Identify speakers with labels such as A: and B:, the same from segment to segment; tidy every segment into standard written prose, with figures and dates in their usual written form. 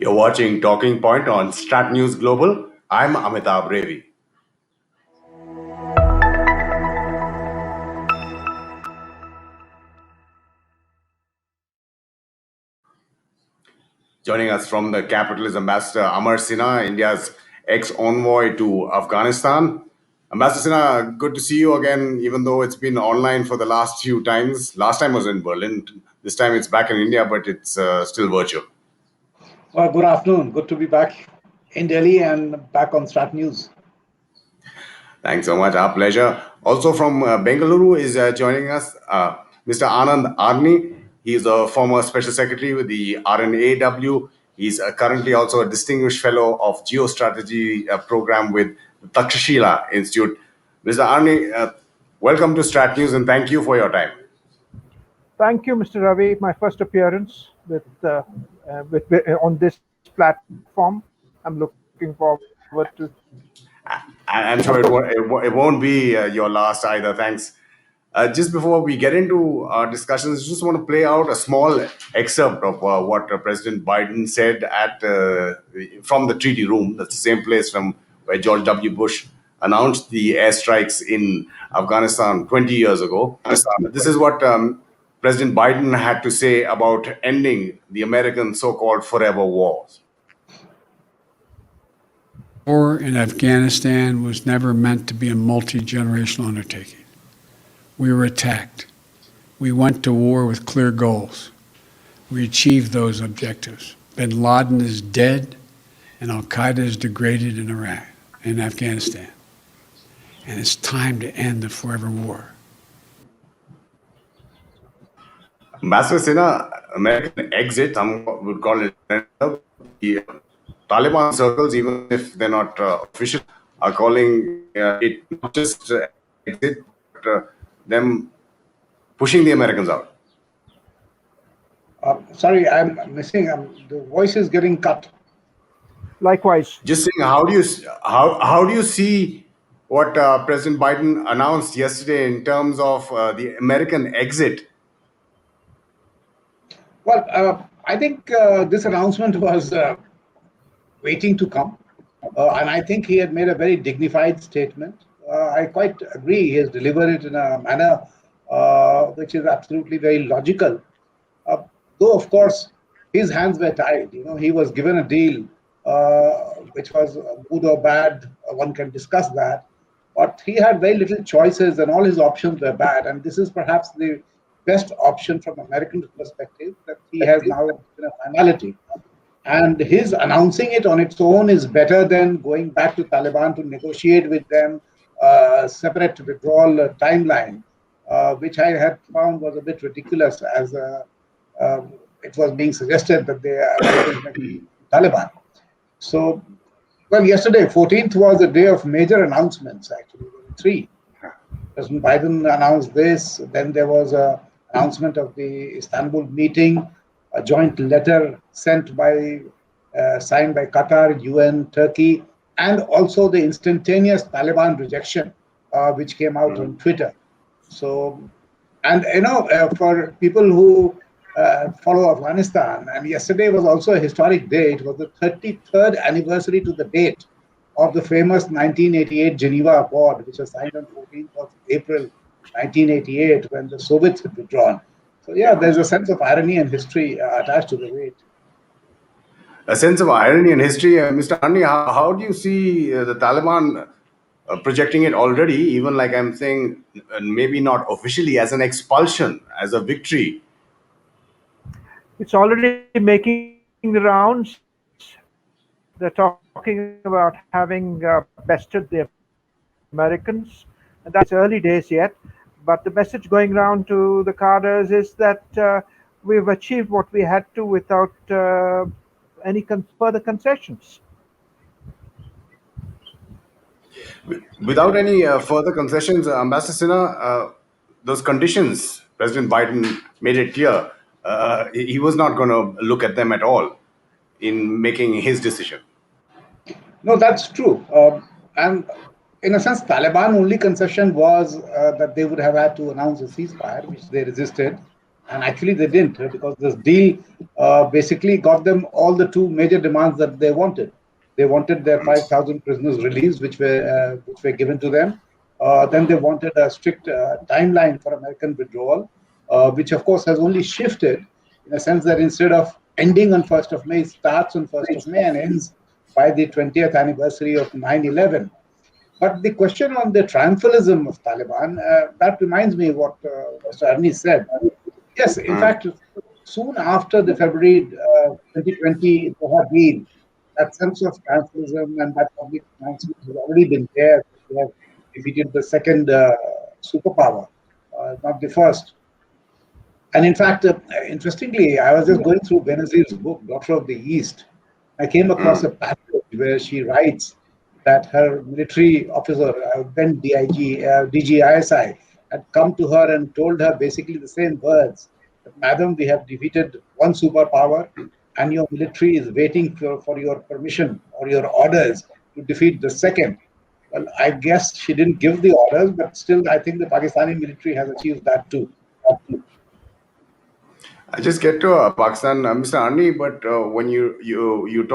A: You're watching Talking Point on StratNews Global. I'm Amitabh Revi. Joining us from the capital is Ambassador Amar Sinha, India's ex-envoy to Afghanistan. Ambassador Sinha, good to see you again, even though it's been online for the last few times. Last time was in Berlin. This time it's back in India, but it's still virtual.
B: Well, good afternoon. Good to be back in Delhi and back on StratNews.
A: Thanks so much. Our pleasure. Also from Bengaluru is joining us Mr. Anand Arni. He's a former special secretary with the R&AW. He's currently also a distinguished fellow of Geostrategy Programme with the Takshashila Institute. Mr. Arni, welcome to StratNews and thank you for your time.
C: Thank you, Mr. Ravi. My first appearance on this platform. I'm looking forward to.
A: I'm sure it won't be your last either. Thanks. Just before we get into our discussions, I just want to play out a small excerpt of what President Biden said from the treaty room. That's the same place from where George W. Bush announced the airstrikes in Afghanistan 20 years ago. This is what President Biden had to say about ending the American so-called forever wars.
D: War in Afghanistan was never meant to be a multi-generational undertaking. We were attacked. We went to war with clear goals. We achieved those objectives. Bin Laden is dead, and Al-Qaeda is degraded in Iraq and Afghanistan. And it's time to end the forever war.
A: Ambassador Sinha, American exit, some would call it the Taliban circles, even if they're not official, are calling it not just exit, but them pushing the Americans out.
B: Sorry, I'm missing. The voice is getting cut.
C: Likewise.
A: Just saying, how do you see what President Biden announced yesterday in terms of the American exit?
B: Well, I think this announcement was waiting to come, and I think he had made a very dignified statement. I quite agree. He has delivered it in a manner which is absolutely very logical. Though, of course, his hands were tied. He was given a deal which was good or bad. One can discuss that. But he had very little choices and all his options were bad. And this is perhaps the best option from American perspective, that he has now in a finality. And his announcing it on its own is better than going back to Taliban to negotiate with them separate withdrawal timeline, which I had found was a bit ridiculous, as it was being suggested that they are Taliban. So, well, yesterday, 14th, was a day of major announcements, actually. Three. President Biden announced this. Then there was an announcement of the Istanbul meeting, a joint letter signed by Qatar, UN, Turkey, and also the instantaneous Taliban rejection, which came out on Twitter. So, and for people who follow Afghanistan, and yesterday was also a historic day. It was the 33rd anniversary to the date of the famous 1988 Geneva Accord, which was signed on 14th of April 1988, when the Soviets had withdrawn. So yeah, there's a sense of irony and history attached to the date.
A: A sense of irony and history. Mr. Arni, how do you see the Taliban projecting it already, even like I'm saying, maybe not officially, as an expulsion, as a victory?
C: It's already making the rounds. They're talking about having bested the Americans. And that's early days yet. But the message going around to the cadres is that we've achieved what we had to without any further concessions.
A: Without any further concessions, Ambassador Sinha, those conditions, President Biden made it clear he was not going to look at them at all in making his decision.
B: No, that's true. And in a sense, Taliban only concession was that they would have had to announce a ceasefire, which they resisted. And actually they didn't, because this deal basically got them all the two major demands that they wanted. They wanted their 5,000 prisoners released, which were given to them. Then they wanted a strict timeline for American withdrawal, which of course has only shifted in a sense that instead of ending on 1st of May, it starts on 1st of May and ends by the 20th anniversary of 9/11. But the question on the triumphalism of Taliban, that reminds me what Mr. Arni said. Yes, in fact, soon after the February 2020 Doha deal, that sense of triumphalism and that public announcement has already been there. We have defeated the second superpower, not the first. And in fact, interestingly, I was just going through Benazir's book, Daughter of the East. I came across a passage where she writes that her military officer, then DGISI, had come to her and told her basically the same words. That, Madam, we have defeated one superpower and your military is waiting for your permission or your orders to defeat the second. Well, I guess she didn't give the orders, but still I think the Pakistani military has achieved that too.
A: I just get to Pakistan, Mr. Arni, but when you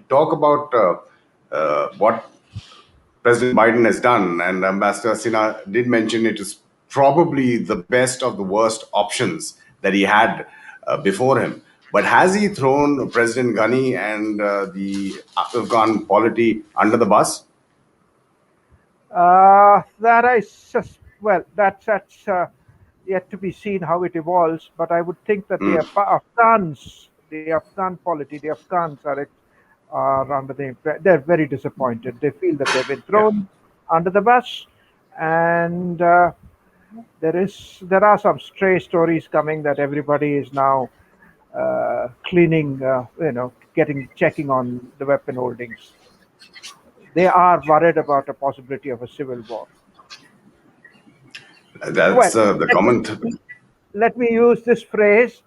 A: talk about what President Biden has done, and Ambassador Sinha did mention it is probably the best of the worst options that he had before him. But has he thrown President Ghani and the Afghan polity under the bus?
C: That's yet to be seen how it evolves. But I would think that the Afghan polity, the Afghans are under they're very disappointed. They feel that they've been thrown under the bus, and there are some stray stories coming that everybody is now cleaning, checking on the weapon holdings. They are worried about a possibility of a civil war.
A: That's the comment.
C: Let me use this phrase.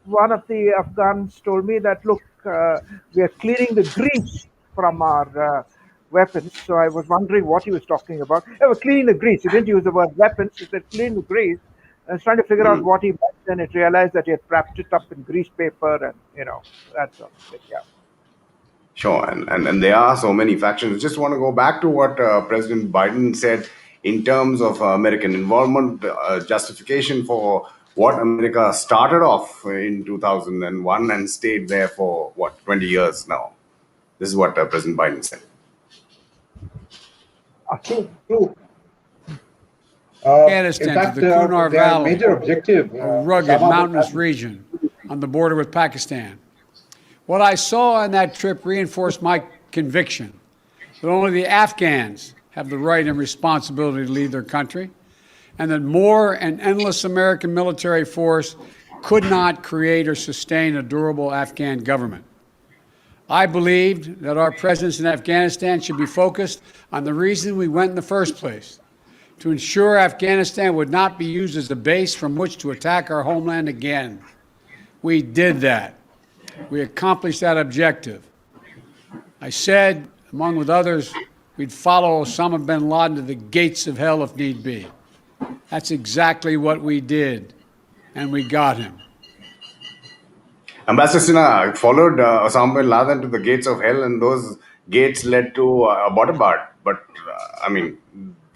C: One of the Afghans told me that, look, we are cleaning the grease from our weapons. So I was wondering what he was talking about. They were cleaning the grease. He didn't use the word weapons. He said clean the grease. I was trying to figure out what he meant. Then it realized that he had wrapped it up in grease paper, and that sort of thing. Yeah.
A: Sure, and there are so many factions. Just want to go back to what President Biden said in terms of American involvement, justification for what America started off in 2001 and stayed there for, 20 years now. This is what President Biden said.
B: True.
D: Afghanistan,
B: in fact,
D: to the Kunar
B: their
D: Valley,
B: major objective,
D: a rugged mountainous region on the border with Pakistan. What I saw on that trip reinforced my conviction that only the Afghans have the right and responsibility to lead their country, and that more and endless American military force could not create or sustain a durable Afghan government. I believed that our presence in Afghanistan should be focused on the reason we went in the first place, to ensure Afghanistan would not be used as a base from which to attack our homeland again. We did that. We accomplished that objective. I said, among with others, we'd follow Osama bin Laden to the gates of hell if need be. That's exactly what we did, and we got him.
A: Ambassador Sinha followed Osama bin Laden to the gates of hell, and those gates led to Abbottabad. But,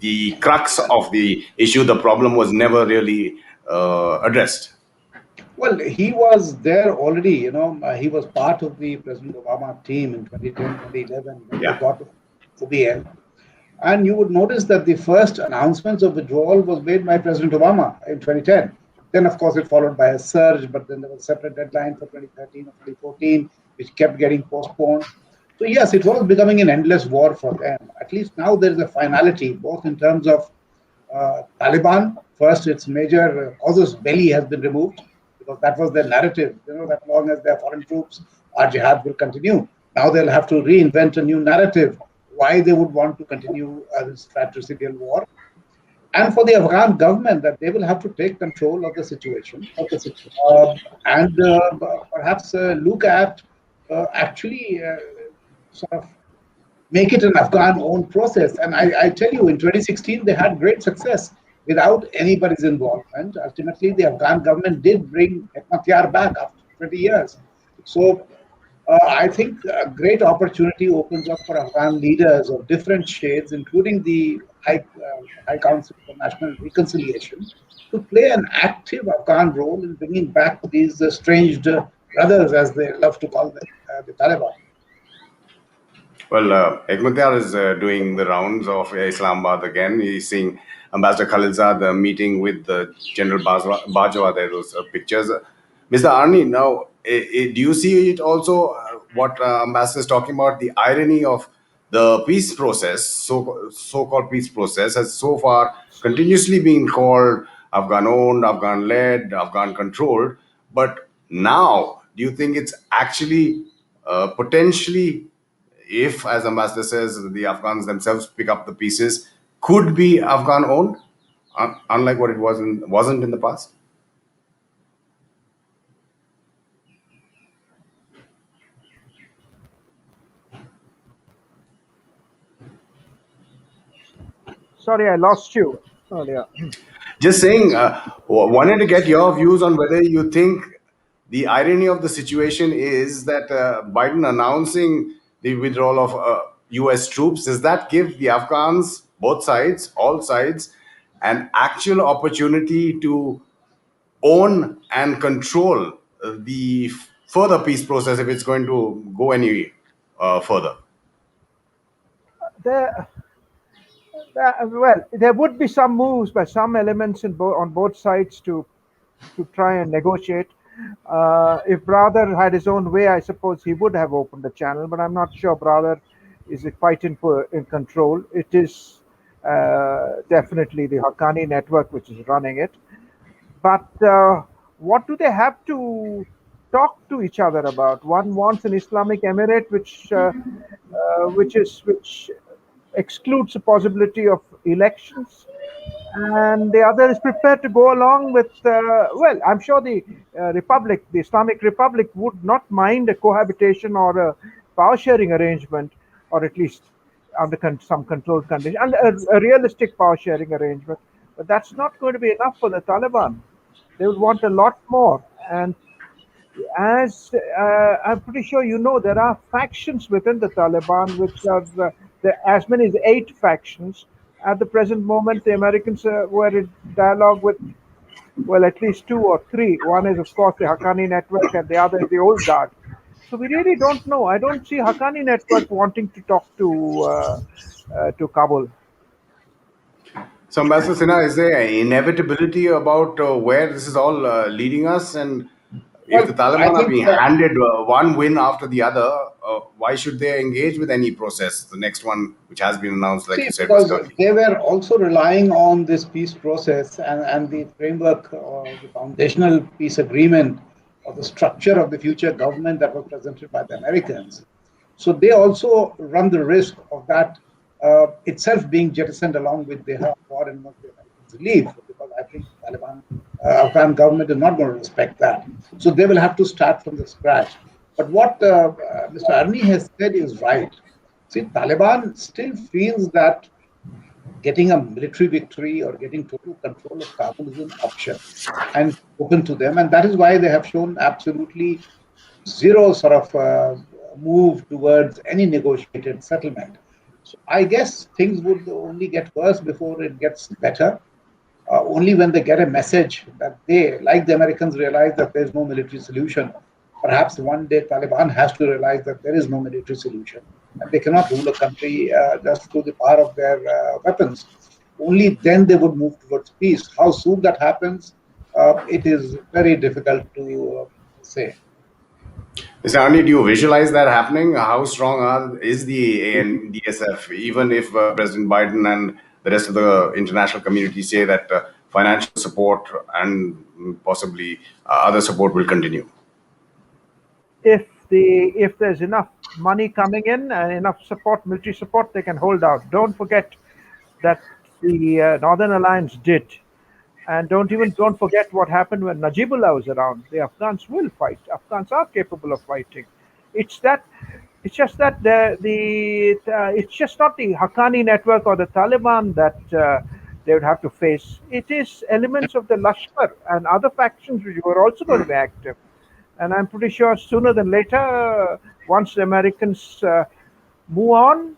A: the crux of the issue, the problem was never really addressed.
B: Well, he was there already, he was part of the President Obama team in 2010, 2011 when they got OBL. And you would notice that the first announcements of withdrawal was made by President Obama in 2010. Then, of course, it followed by a surge, but then there was a separate deadline for 2013 or 2014, which kept getting postponed. So, yes, it was becoming an endless war for them. At least now there is a finality, both in terms of Taliban. First, its major casus belli has been removed, because that was their narrative, that long as there are foreign troops, our jihad will continue. Now they'll have to reinvent a new narrative, why they would want to continue this fratricidal war. And for the Afghan government, that they will have to take control of the situation and perhaps look at actually sort of make it an Afghan-owned process. And I tell you, in 2016, they had great success. without anybody's involvement. Ultimately, the Afghan government did bring Hekmatyar back after 20 years. So I think a great opportunity opens up for Afghan leaders of different shades, including the High Council for National Reconciliation, to play an active Afghan role in bringing back these estranged brothers, as they love to call them, the Taliban.
A: Well, Hekmatyar is doing the rounds of Islamabad again. He's seeing Ambassador Khalilzad meeting with General Bajwa. There those pictures. Mr. Arni, now, do you see it also, what Ambassador is talking about, the irony of the peace process, so-called peace process, has so far continuously been called Afghan-owned, Afghan-led, Afghan-controlled, but now, do you think it's actually potentially, if, as Ambassador says, the Afghans themselves pick up the pieces, could be Afghan owned, unlike what it wasn't in the past?
C: Sorry, I lost you earlier.
A: Just saying, wanted to get your views on whether you think the irony of the situation is that Biden announcing the withdrawal of US troops, does that give the Afghans, both sides, all sides, an actual opportunity to own and control the further peace process if it's going to go any further?
C: There, well, there would be some moves by some elements on both sides to try and negotiate. If Brother had his own way, I suppose he would have opened the channel, but I'm not sure Brother is quite in control. It is definitely the Haqqani network which is running it. But what do they have to talk to each other about? One wants an Islamic Emirate which excludes the possibility of elections, and the other is prepared to go along with. Well, I'm sure the Islamic Republic, would not mind a cohabitation or a power sharing arrangement, or at least under some controlled condition, and a realistic power sharing arrangement. But that's not going to be enough for the Taliban. They would want a lot more. And as I'm pretty sure you know, there are factions within the Taliban, which are as many as 8 factions. At the present moment, the Americans were in dialogue with, well, at least 2 or 3. One is, of course, the Haqqani network, and the other is the Old Guard. So we really don't know. I don't see Haqqani network wanting to talk to Kabul.
A: So, Ambassador Sinha, is there an inevitability about where this is all leading us? And if the Taliban are being handed one win after the other, why should they engage with any process? The next one, which has been announced, like you said, was
B: because they were also relying on this peace process and the framework or the foundational peace agreement or the structure of the future government that was presented by the Americans. So they also run the risk of that itself being jettisoned along with the war and once the Americans leave, because I think the Taliban Afghan government is not going to respect that. So they will have to start from the scratch. But what Mr. Arni has said is right. See, Taliban still feels that getting a military victory or getting total control of Kabul is an option and open to them. And that is why they have shown absolutely zero sort of move towards any negotiated settlement. So I guess things would only get worse before it gets better. Only when they get a message that they, like the Americans, realize that there is no military solution. Perhaps one day Taliban has to realize that there is no military solution and they cannot rule a country just through the power of their weapons. Only then they would move towards peace. How soon that happens, it is very difficult to say.
A: Mr. Arni, do you visualize that happening? How strong is the ANDSF, even if President Biden and the rest of the international community say that financial support and possibly other support will continue?
C: If there's enough money coming in and enough support, military support, they can hold out. Don't forget that the Northern Alliance did. And don't forget what happened when Najibullah was around. The Afghans will fight. Afghans are capable of fighting. It's just that it's just not the Haqqani network or the Taliban that they would have to face. It is elements of the Lashkar and other factions which were also going to be active. And I'm pretty sure sooner than later, once the Americans move on,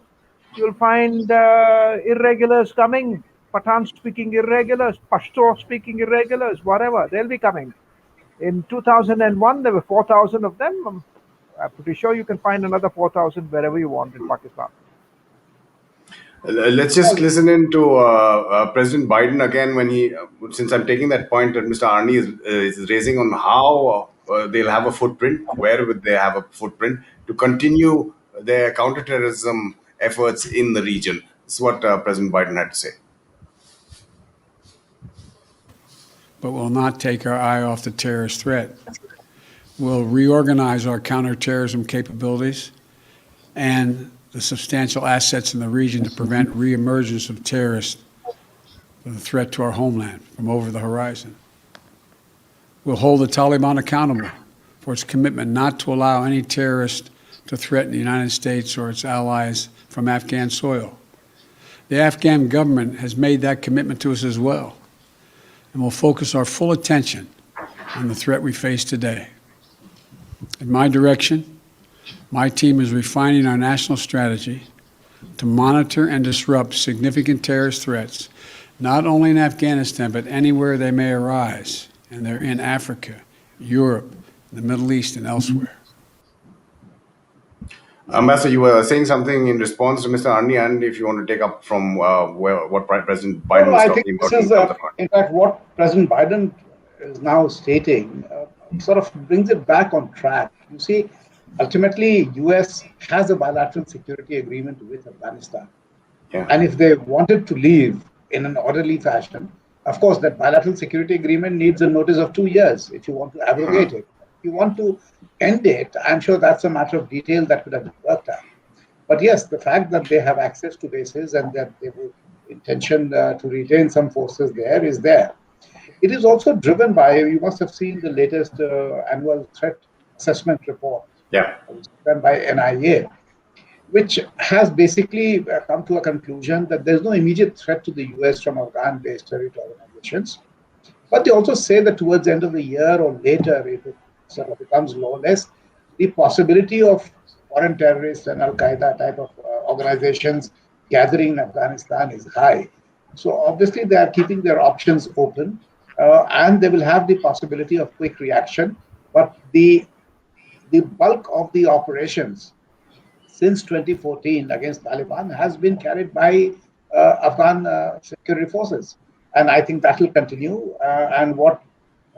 C: you'll find irregulars coming, Pathan-speaking irregulars, Pashto-speaking irregulars, whatever. They'll be coming. In 2001, there were 4,000 of them. I'm pretty sure you can find another 4,000 wherever you want in Pakistan.
A: Let's just listen in to President Biden again when he, since I'm taking that point that Mr. Arni is raising on how they'll have a footprint, where would they have a footprint to continue their counterterrorism efforts in the region. This is what President Biden had to say.
D: But we'll not take our eye off the terrorist threat. We'll reorganize our counterterrorism capabilities and the substantial assets in the region to prevent reemergence of terrorists with a threat to our homeland from over the horizon. We'll hold the Taliban accountable for its commitment not to allow any terrorist to threaten the United States or its allies from Afghan soil. The Afghan government has made that commitment to us as well, and we'll focus our full attention on the threat we face today. In my direction, my team is refining our national strategy to monitor and disrupt significant terrorist threats, not only in Afghanistan, but anywhere they may arise, and they're in Africa, Europe, the Middle East, and elsewhere.
A: Ambassador, you were saying something in response to Mr. Arni, and if you want to take up from what President Biden was talking about.
B: This is, in fact, what President Biden is now stating sort of brings it back on track. You see, ultimately, US has a bilateral security agreement with Afghanistan.
A: Yeah.
B: And if they wanted to leave in an orderly fashion, of course, that bilateral security agreement needs a notice of 2 years if you want to abrogate it. If you want to end it, I'm sure that's a matter of detail that could have been worked out. But yes, the fact that they have access to bases and that they have intention to retain some forces there is there. It is also driven by, you must have seen the latest annual threat assessment report done by NIA, which has basically come to a conclusion that there's no immediate threat to the US from Afghan-based terrorist organizations. But they also say that towards the end of the year or later, if it sort of becomes lawless, the possibility of foreign terrorists and Al-Qaeda type of organizations gathering in Afghanistan is high. So obviously they are keeping their options open and they will have the possibility of quick reaction. But the bulk of the operations since 2014 against Taliban has been carried by Afghan security forces. And I think that will continue. And what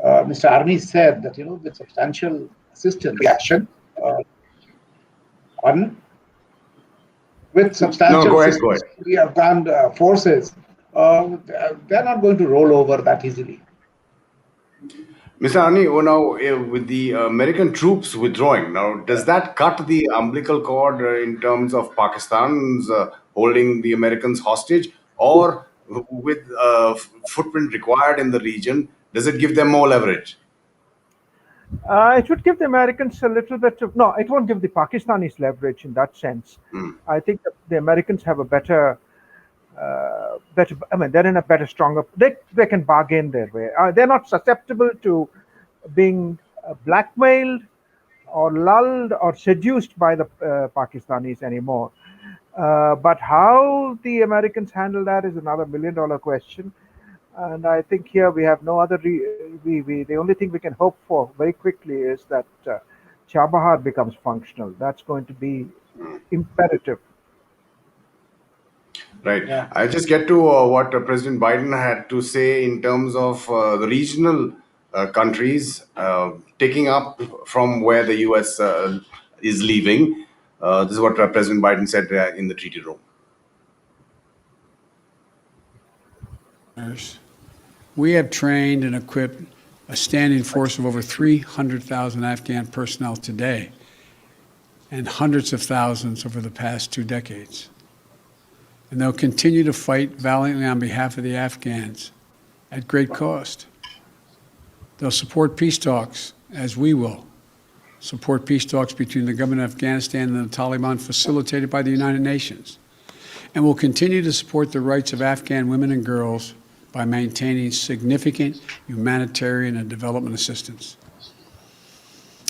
B: Mr. Arni said, that, with substantial assistance, reaction, with substantial assistance to the Afghan forces, they're not going to roll over that easily.
A: Mr. Arni, now with the American troops withdrawing, now does that cut the umbilical cord in terms of Pakistan's holding the Americans hostage, or with footprint required in the region, does it give them more leverage?
C: It would give the Americans a little bit of, no, it won't give the Pakistanis leverage in that sense. I think that the Americans have a better, they're in a better, stronger, they can bargain their way. They're not susceptible to being blackmailed or lulled or seduced by the Pakistanis anymore. But how the Americans handle that is another $1 million question. And I think here we have no other, the only thing we can hope for very quickly is that Chabahar becomes functional. That's going to be imperative.
A: Right. Yeah. I'll just get to what President Biden had to say in terms of the regional countries taking up from where the US is leaving. This is what President Biden said in the treaty room.
D: We have trained and equipped a standing force of over 300,000 Afghan personnel today and hundreds of thousands over the past 2 decades. And they'll continue to fight valiantly on behalf of the Afghans at great cost. They'll support peace talks, as we will support peace talks between the government of Afghanistan and the Taliban facilitated by the United Nations. And we'll continue to support the rights of Afghan women and girls by maintaining significant humanitarian and development assistance.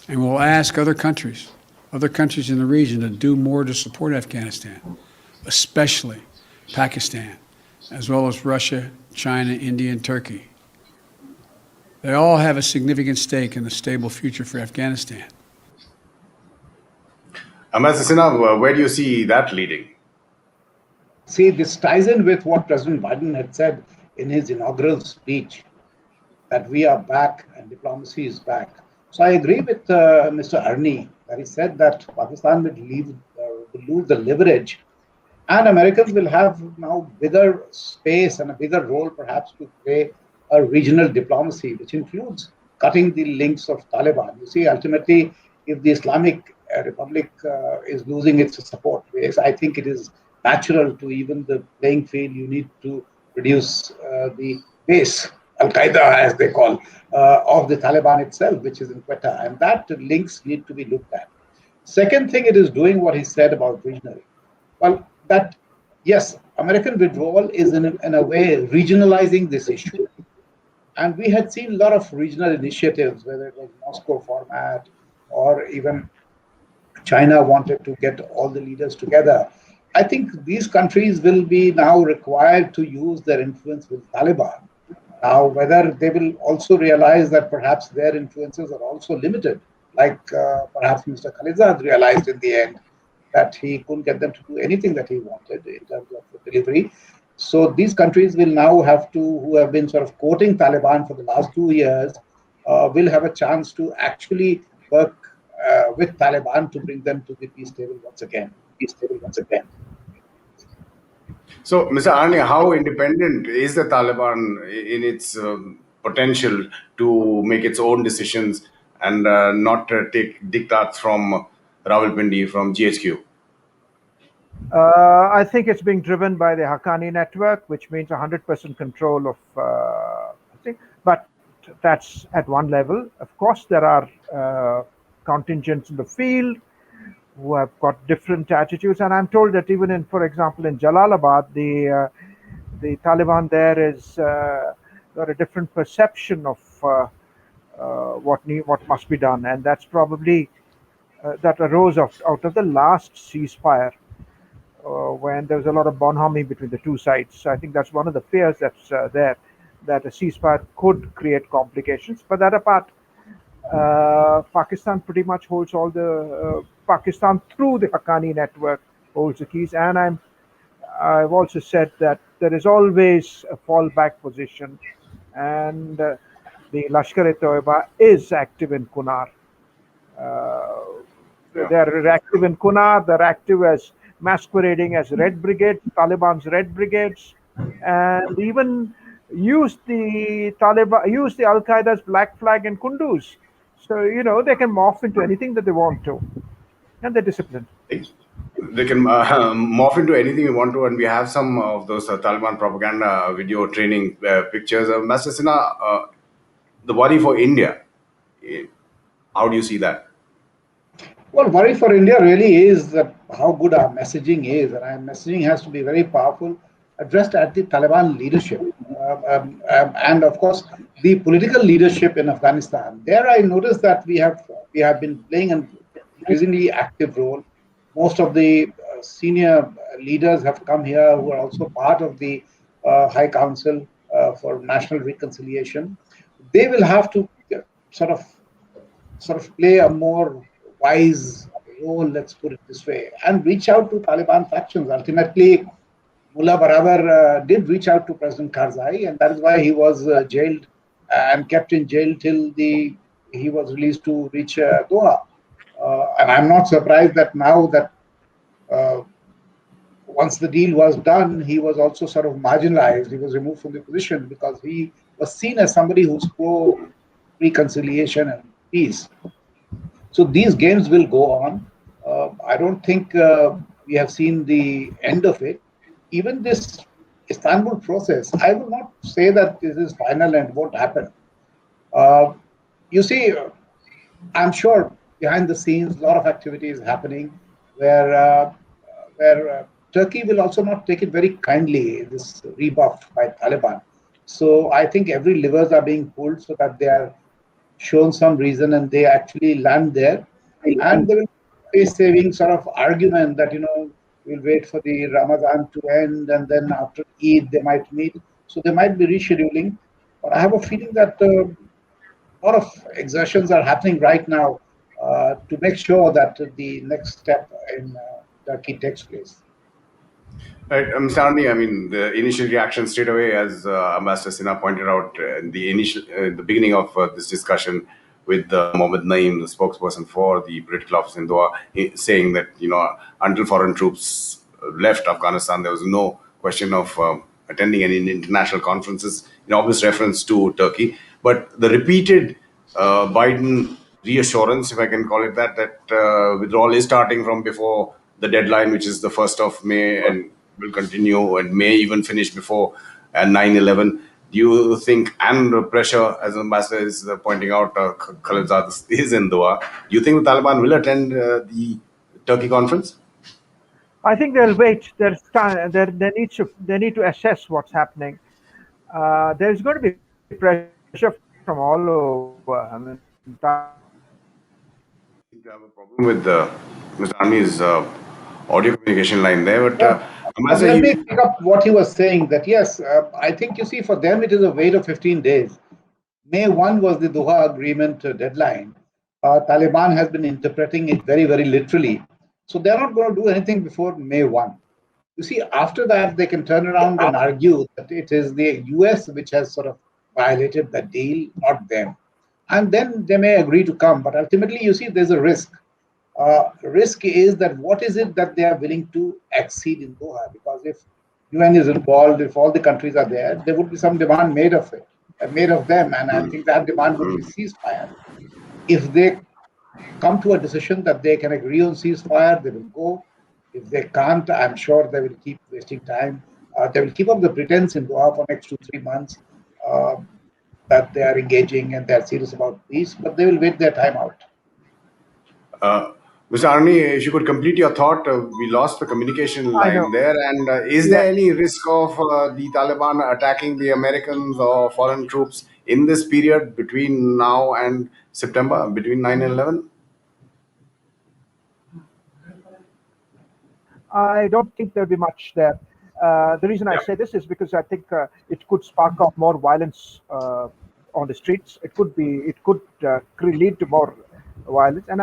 D: And we'll ask other countries in the region to do more to support Afghanistan, especially Pakistan, as well as Russia, China, India, and Turkey. They all have a significant stake in the stable future for Afghanistan.
A: Amar Sinha, where do you see that leading?
B: See, this ties in with what President Biden had said in his inaugural speech, that we are back and diplomacy is back. So I agree with Mr. Arni that he said that Pakistan will lose the leverage, and Americans will have now bigger space and a bigger role perhaps to play a regional diplomacy, which includes cutting the links of Taliban. You see, ultimately, if the Islamic Republic is losing its support base, I think it is natural to even the playing field. You need to reduce the base, Al-Qaeda as they call, of the Taliban itself, which is in Quetta, and that links need to be looked at. Second thing, it is doing what he said about visionary. Well, that, yes, American withdrawal is in a way regionalizing this issue. And we had seen a lot of regional initiatives, whether it was Moscow format or even China wanted to get all the leaders together. I think these countries will be now required to use their influence with Taliban. Now, whether they will also realize that perhaps their influences are also limited, like perhaps Mr. Khalizad realized in the end that he couldn't get them to do anything that he wanted in terms of delivery. So these countries will now have to, who have been sort of courting Taliban for the last 2 years, will have a chance to actually work with Taliban to bring them to the peace table once again.
A: So, Mr. Arni, how independent is the Taliban in its potential to make its own decisions and not take diktats from Rawalpindi, from GHQ?
C: I think it's being driven by the Haqqani network, which means 100% control of thing. But that's at one level. Of course, there are contingents in the field who have got different attitudes, and I'm told that even in, for example, in Jalalabad, the Taliban there is got a different perception of what must be done, and that's probably that arose out of the last ceasefire. When there was a lot of bonhomie between the two sides. So I think that's one of the fears that's there, that a ceasefire could create complications. But that apart, Pakistan pretty much holds all the, Pakistan through the Haqqani network holds the keys. And I've also said that there is always a fallback position, and the Lashkar-e-Taiba is active in Kunar. They're active in Kunar, they're active as masquerading as Red Brigade, Taliban's Red Brigades, and even used the Al-Qaeda's black flag in Kunduz. So, they can morph into anything that they want to, and they're disciplined.
A: They can morph into anything we want to, and we have some of those Taliban propaganda video training pictures. Master Sinha, the worry for India, how do you see that?
B: Well, worry for India really is that how good our messaging is, and our messaging has to be very powerful, addressed at the Taliban leadership, and of course the political leadership in Afghanistan. There, I noticed that we have been playing an increasingly active role. Most of the senior leaders have come here, who are also part of the High Council for National Reconciliation. They will have to sort of play a more wise role, let's put it this way, and reach out to Taliban factions. Ultimately, Mullah Barabar did reach out to President Karzai, and that is why he was jailed and kept in jail till he was released to reach Doha. And I'm not surprised that now that once the deal was done, he was also sort of marginalized. He was removed from the position because he was seen as somebody who's pro reconciliation and peace. So these games will go on. I don't think we have seen the end of it. Even this Istanbul process, I will not say that this is final and won't happen. You see, I'm sure behind the scenes, a lot of activity is happening where Turkey will also not take it very kindly, this rebuff by Taliban. So I think every levers are being pulled so that they are shown some reason and they actually land there. And there will be a saving sort of argument that, we'll wait for the Ramadan to end and then after Eid they might meet. So they might be rescheduling. But I have a feeling that a lot of exertions are happening right now to make sure that the next step in Turkey takes place.
A: Right, Sarni, I mean, the initial reaction straight away, as Ambassador Sinha pointed out in the beginning of this discussion, with Mohammed Naeem, the spokesperson for the political office in Doha, saying that until foreign troops left Afghanistan, there was no question of attending any international conferences, in obvious reference to Turkey. But the repeated Biden reassurance, if I can call it that, withdrawal is starting from before the deadline, which is the 1st of May, and will continue and may even finish before 9/11. Do you think, and the pressure, as the ambassador is pointing out, Khalilzad is in Doha, do you think the Taliban will attend the Turkey conference?
C: I think they'll wait. There's time. They need to assess what's happening. There's going to be pressure from all over. I mean,
A: Seem to have a problem with Mr. Armi's audio communication line there, but
B: Yeah.
A: ambassador,
B: Let me pick up what he was saying that yes, I think you see for them it is a wait of 15 days. May 1 was the Doha agreement deadline. Taliban has been interpreting it very, very literally. So they're not going to do anything before May 1. You see, after that, they can turn around and argue that it is the US which has sort of violated the deal, not them. And then they may agree to come. But ultimately, you see, there's a risk. Risk is that what is it that they are willing to accede in Doha? Because if UN is involved, if all the countries are there, there would be some demand made of it, made of them, and I think that demand would be ceasefire. If they come to a decision that they can agree on ceasefire, they will go. If they can't, I'm sure they will keep wasting time. They will keep up the pretense in Doha for next 2 3 months uh, that they are engaging and they are serious about peace, but they will wait their time out.
A: Mr. Arni, if you could complete your thought, we lost the communication
C: I
A: line
C: know.
A: there. And is there
C: Yeah,
A: any risk of the Taliban attacking the Americans or foreign troops in this period between now and September, between 9 and 11?
C: I don't think there'll be much there. The reason I
A: Yeah.
C: say this is because I think it could spark off more violence on the streets. It could lead to more violence, and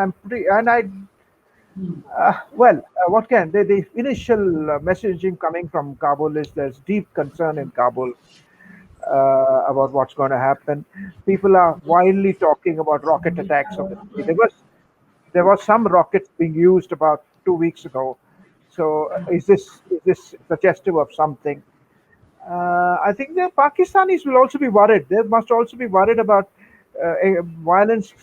C: what can the initial messaging coming from Kabul is there's deep concern in Kabul about what's going to happen. People are wildly talking about rocket attacks on the city. There was some rockets being used about 2 weeks ago. So is this suggestive of something? I think the Pakistanis will also be worried. They must also be worried about violence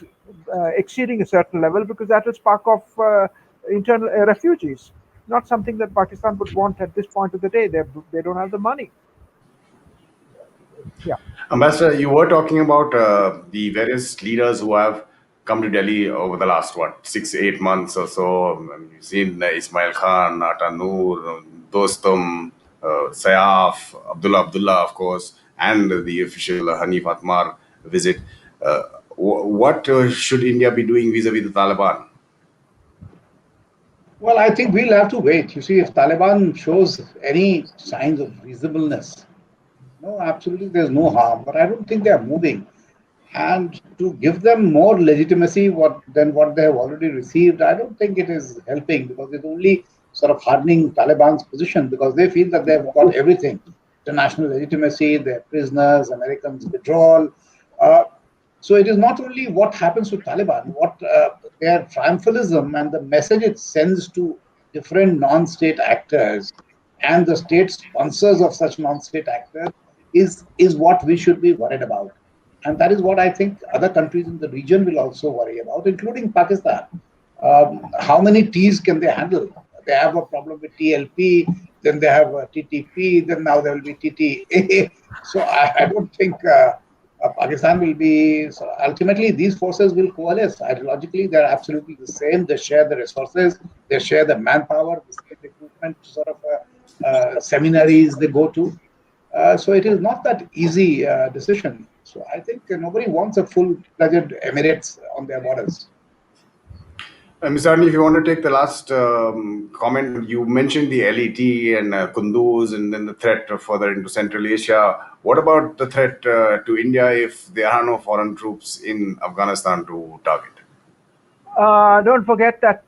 C: exceeding a certain level because that will spark off internal refugees. Not something that Pakistan would want at this point of the day. They don't have the money. Yeah.
A: Ambassador, you were talking about the various leaders who have come to Delhi over the last, 6 8 months or so. You've seen Ismail Khan, Ata Noor, Dostum, Sayaf, Abdullah, of course, and the official Hanif Atmar visit. What should India be doing vis-a-vis the Taliban?
B: Well, I think we'll have to wait. You see, if Taliban shows any signs of reasonableness, no, absolutely, there's no harm. But I don't think they are moving. And to give them more legitimacy than what they have already received, I don't think it is helping because it's only sort of hardening Taliban's position because they feel that they've got everything international legitimacy, their prisoners, Americans' withdrawal. Uh, so it is not only what happens to Taliban, what their triumphalism and the message it sends to different non-state actors and the state sponsors of such non-state actors is what we should be worried about. And that is what I think other countries in the region will also worry about, including Pakistan. How many T's can they handle? They have a problem with TLP, then they have TTP, then now there will be TTA. So I don't think Pakistan will be. So ultimately, these forces will coalesce. Ideologically, they're absolutely the same. They share the resources, they share the manpower, the same recruitment sort of seminaries they go to. So it is not that easy decision. So I think nobody wants a full-fledged Emirates on their borders.
A: Mr. Arni, if you want to take the last comment, you mentioned the LET and Kunduz and then the threat further into Central Asia. What about the threat to India if there are no foreign troops in Afghanistan to target?
C: Don't forget that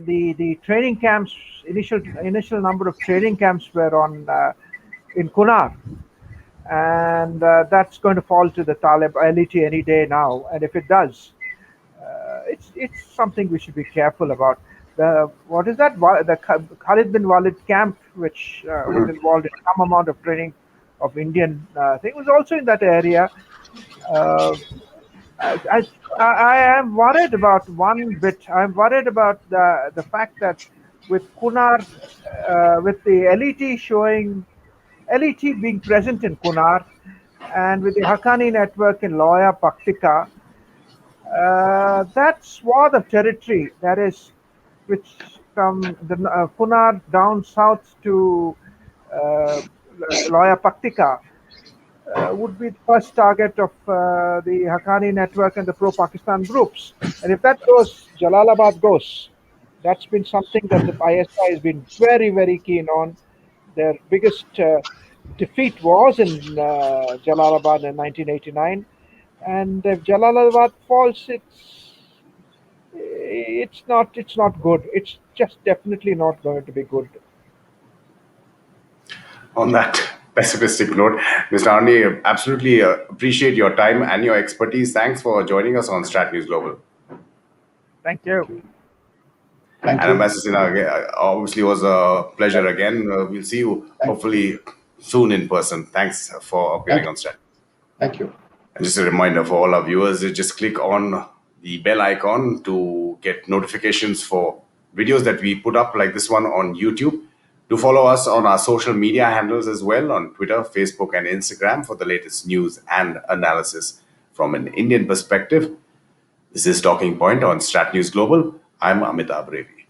C: the training camps, initial number of training camps were on in Kunar, and that's going to fall to the Taliban LET any day now. And if it does, it's something we should be careful about. What is that? The Khalid bin Walid camp, which was involved in some amount of training of Indian thing, was also in that area. I am worried about one bit. I'm worried about the fact that with Kunar, with the LET showing, LET being present in Kunar, and with the Haqqani network in Loya Paktika, that swath of territory that is, which from the Kunar down south to Loya Paktika, would be the first target of the Haqqani network and the pro-Pakistan groups. And if that goes, Jalalabad goes. That's been something that the ISI has been very, very keen on. Their biggest defeat was in Jalalabad in 1989. And if Jalalabad falls, it's not good. It's just definitely not going to be good.
A: On that pessimistic note, Mr. Arni, absolutely appreciate your time and your expertise. Thanks for joining us on StratNews Global.
C: Thank you.
B: Thank
A: And
B: you.
A: Ambassador Sinha, obviously was a pleasure again. We'll see you hopefully soon in person. Thanks for appearing on StratNews.
B: Thank you.
A: And just a reminder for all our viewers, just click on the bell icon to get notifications for videos that we put up like this one on YouTube. To follow us on our social media handles as well on Twitter, Facebook, and Instagram for the latest news and analysis from an Indian perspective. This is Talking Point on StratNews Global. I'm Amitabh Revi.